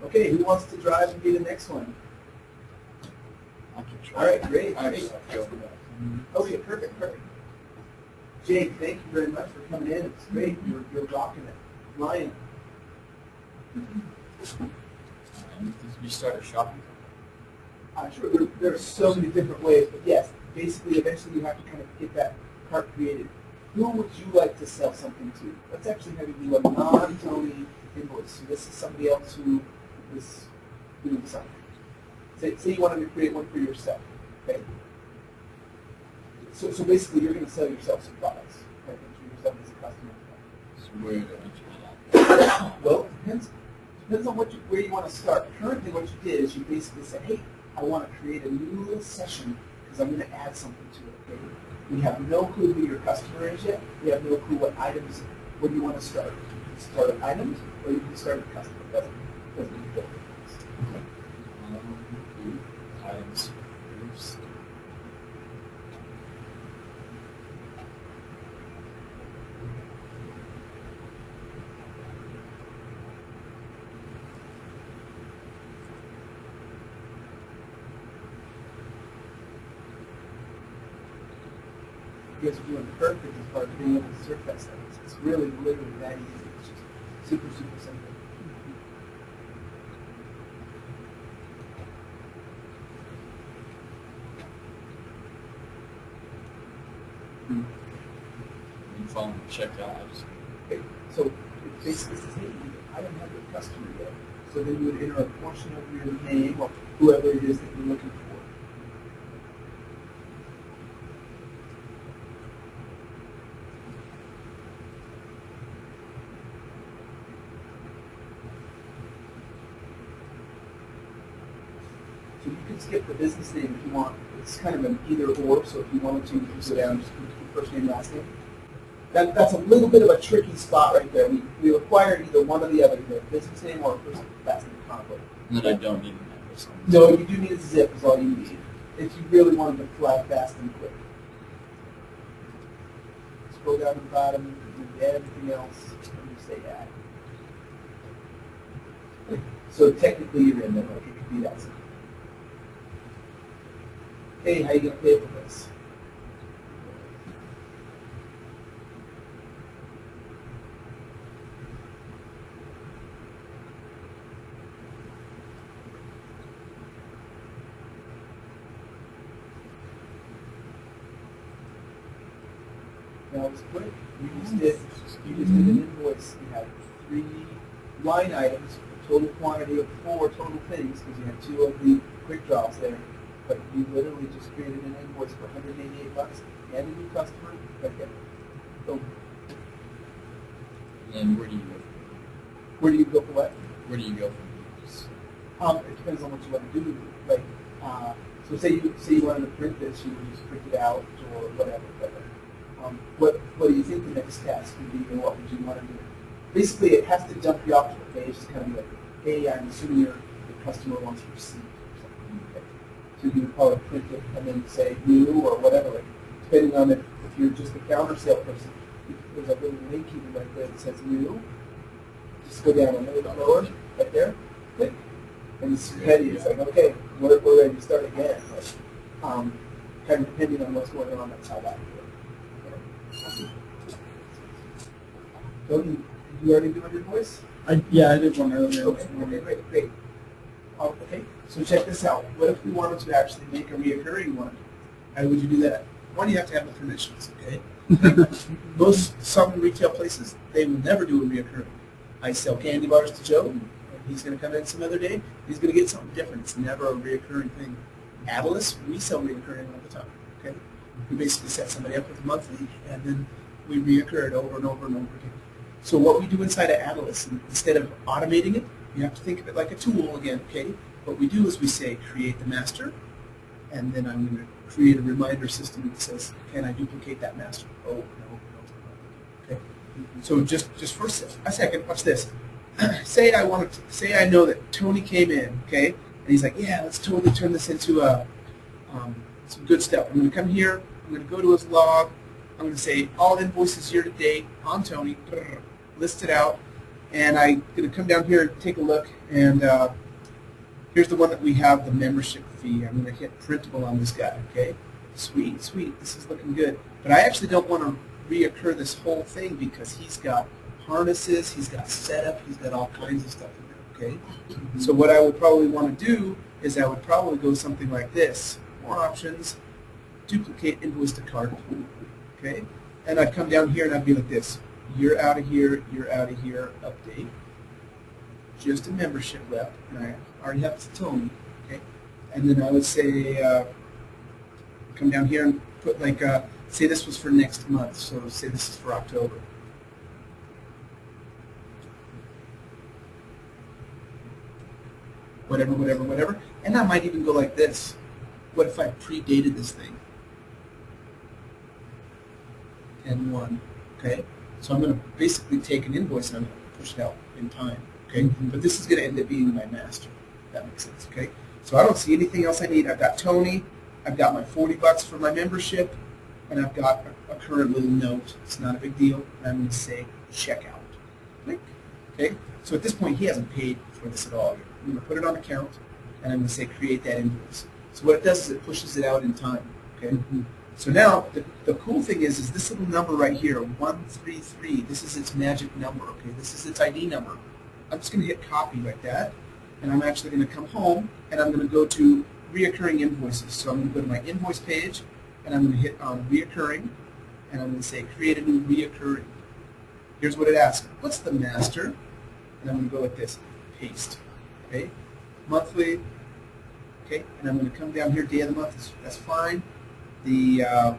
Okay, who wants to drive and be the next one? I can try. All right, great. I great. just have to go for that. Okay, perfect, perfect. Jake, thank you very much for coming in. It's great. You're rocking it. Ryan. Did you start a shopping? Sure, there are so many different ways, but yes, basically, eventually you have to kind of get that cart created. Who would you like to sell something to? Let's actually have you do a non-Tony invoice. So this is somebody else who is doing something. Say you wanted to create one for yourself. Okay. So basically, you're going to sell yourself some products, right? Enter yourself as a customer. So where do I enter that? Well, it depends on where you want to start. Currently, what you did is you basically said, hey, I want to create a new little session because I'm going to add something to it. Okay? We have no clue who your customer is yet. We have no clue what items, what do you want to start? You can start with items, or you can start with customer. Doesn't make a difference. Items. Groups. You guys are doing perfect as far as being able to search that sentence. It's really, literally that easy. It's just super, super simple. And phone checked out. I just Okay, so it basically says, hey, I don't have your customer yet. So then you would enter a portion of your name or whoever it is that you're looking for. So you can skip the business name if you want. It's kind of an either or, so if you wanted to, you can go down just first name, last name. That's a little bit of a tricky spot right there. We require either one or the other, either a business name or a first last name combo. and then I don't need an address. No, you do need a zip is all you need. If you really wanted to fly fast and quick. Scroll down to the bottom, and everything else, and you say add. So technically you're in there, like it could be that simple. Hey, how you gonna pay for this? That was quick. You just did an invoice. You had 3 line items, a total quantity of 4 total things, because you had 2 of the quick draws there. But you literally just created an invoice for $188 and a new customer. Right there. Boom. And then where do you go? Where do you go for what? Where do you go from these? It depends on what you want to do. Like, so say you wanted to print this, you would just print it out or whatever. What do you think the next task would be, and what would you want to do? Basically, it has to jump you off to the page to kind of be like, hey, I'm assuming your customer wants a receipt or something. Okay. So you would probably print it and then say new or whatever. Like, depending on if you're just a counter salesperson, there's a little link even right there that says new. Just go down a little bit lower, right there, click, and it's ready. It's like, okay, we're ready to start again. But, kind of depending on what's going on, that's how that works. Tony, did you already do your voice? Yeah, I did one earlier. Okay, great. Okay, so check this out. What if we wanted to actually make a reoccurring one? How would you do that? One, you have to have the permissions, okay? Some retail places, they will never do a reoccurring. I sell candy bars to Joe, and he's going to come in some other day. He's going to get something different. It's never a reoccurring thing. Adilas, we sell reoccurring all the time, okay? We basically set somebody up with a monthly, and then we reoccur it over and over and over again. So what we do inside of Adilas, instead of automating it, you have to think of it like a tool again, okay? What we do is we say, create the master, and then I'm going to create a reminder system that says, can I duplicate that master? Oh, no. Okay. So just for a second, watch this. Say I know that Tony came in, okay? And he's like, yeah, let's totally turn this into some good stuff. I'm going to come here, I'm going to go to his log, I'm going to say all invoices year to date on Tony, list it out, And I'm going to come down here and take a look, and here's the one that we have, the membership fee. I'm going to hit printable on this guy, okay? Sweet, sweet, this is looking good. But I actually don't want to reoccur this whole thing because he's got harnesses, he's got setup, he's got all kinds of stuff in there, okay? So what I would probably want to do is I would probably go something like this. More options, duplicate invoice to cart, okay? And I'd come down here and I'd be like this. You're out of here, update. Just a membership left, and I already have to Tony, okay? And then I would say, come down here and put like, say this was for next month, so say this is for October. Whatever, whatever, whatever. And I might even go like this. What if I predated this thing? 10/1, okay? So I'm going to basically take an invoice and I'm going to push it out in time, okay? But this is going to end up being my master, if that makes sense, okay? So I don't see anything else I need. I've got Tony, I've got my $40 for my membership, and I've got a current little note. It's not a big deal. And I'm going to say checkout. Click, okay? So at this point, he hasn't paid for this at all. I'm going to put it on account, and I'm going to say create that invoice. So what it does is it pushes it out in time, okay? So now, the cool thing is this little number right here, 133, this is its magic number, okay? This is its ID number. I'm just going to hit copy like that, and I'm actually going to come home, and I'm going to go to reoccurring invoices. So I'm going to go to my invoice page, and I'm going to hit on reoccurring, and I'm going to say create a new reoccurring. Here's what it asks. What's the master? And I'm going to go like this, paste, okay? Monthly, okay? And I'm going to come down here, day of the month, that's fine. I'm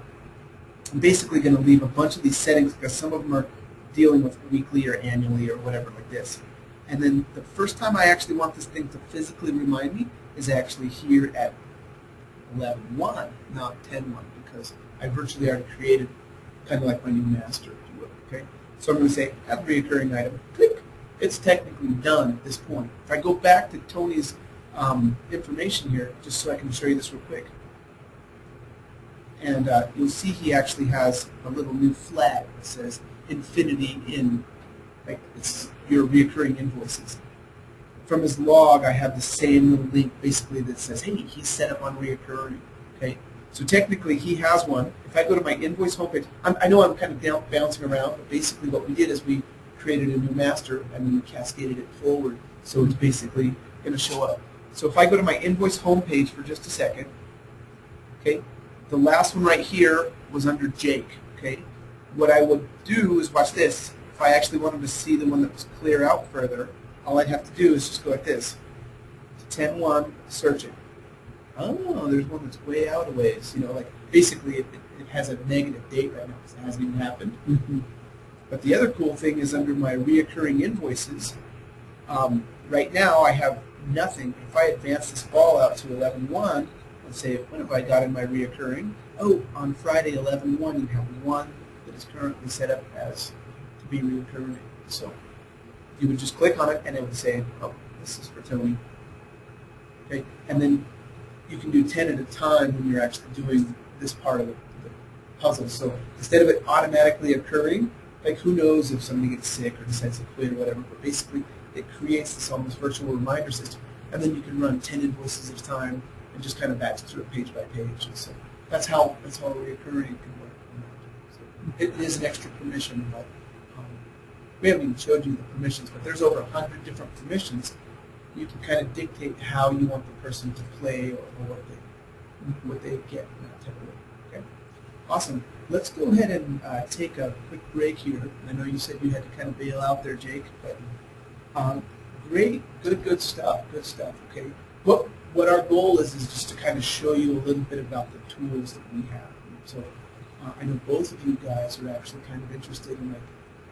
basically going to leave a bunch of these settings because some of them are dealing with weekly or annually or whatever like this. And then the first time I actually want this thing to physically remind me is actually here at 11.1, not 10.1, because I virtually already created kind of like my new master, if you will, okay? So I'm going to say add reoccurring item, click. It's technically done at this point. If I go back to Tony's information here, just so I can show you this real quick, and you'll see he actually has a little new flag that says infinity in, like it's your reoccurring invoices. From his log, I have the same little link basically that says, hey, he's set up on reoccurring, okay? So technically he has one. If I go to my invoice homepage, I know I'm kind of bouncing around, but basically what we did is we created a new master and then we cascaded it forward, so it's basically going to show up. So if I go to my invoice homepage for just a second, okay, the last one right here was under Jake, okay? What I would do is, watch this, if I actually wanted to see the one that was clear out further, all I'd have to do is just go like this, to 10.1, search it. Oh, there's one that's way out a ways, you know, like basically it has a negative date right now because it hasn't even happened. But the other cool thing is under my reoccurring invoices, right now I have nothing. If I advance this ball out to 11.1, let's say, when have I got in my reoccurring? Oh, on Friday 11.1, you have one that is currently set up as to be reoccurring. So you would just click on it, and it would say, oh, this is for Tony. Okay, and then you can do 10 at a time when you're actually doing this part of the puzzle. So instead of it automatically occurring, like who knows if somebody gets sick or decides to quit or whatever, but basically it creates this almost virtual reminder system, and then you can run 10 invoices at a time and just kind of batch through it page by page. And so that's how reoccurring can work. So it is an extra permission, but we haven't even showed you the permissions, but there's over 100 different permissions. You can kind of dictate how you want the person to play or what they get in that type of way. Okay, awesome. Let's go ahead and take a quick break here. I know you said you had to kind of bail out there, Jake, but great, good stuff. Okay, what our goal is just to kind of show you a little bit about the tools that we have. So I know both of you guys are actually kind of interested in like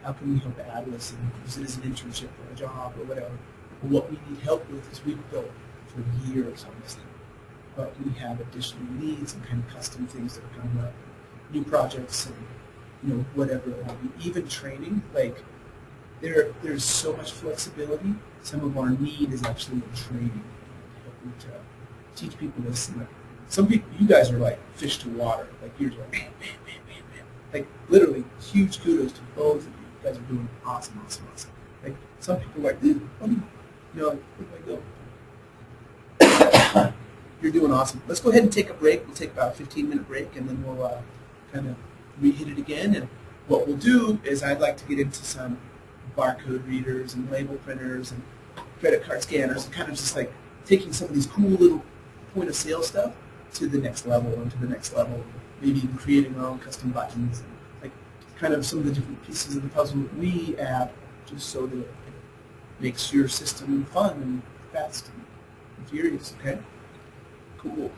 how can we help Adilas and use it as an internship or a job or whatever. But what we need help with is we've built for years on this thing, but we have additional needs and kind of custom things that are coming up, new projects and whatever. Even training, like there's so much flexibility. Some of our need is actually in training, helping to teach people this. And like, some people, you guys are like fish to water. Like you're like, bam. Like literally, huge kudos to both of you. You guys are doing awesome. Like some people are like, you know, like, where do I go? You're doing awesome. Let's go ahead and take a break. We'll take about a 15-minute break, and then we'll kind of re-hit it again. And what we'll do is I'd like to get into some barcode readers and label printers and credit card scanners, and kind of just like taking some of these cool little point-of-sale stuff to the next level and to the next level. Maybe even creating our own custom buttons, and like kind of some of the different pieces of the puzzle that we add, just so that it makes your system fun and fast and furious. Okay. Cool.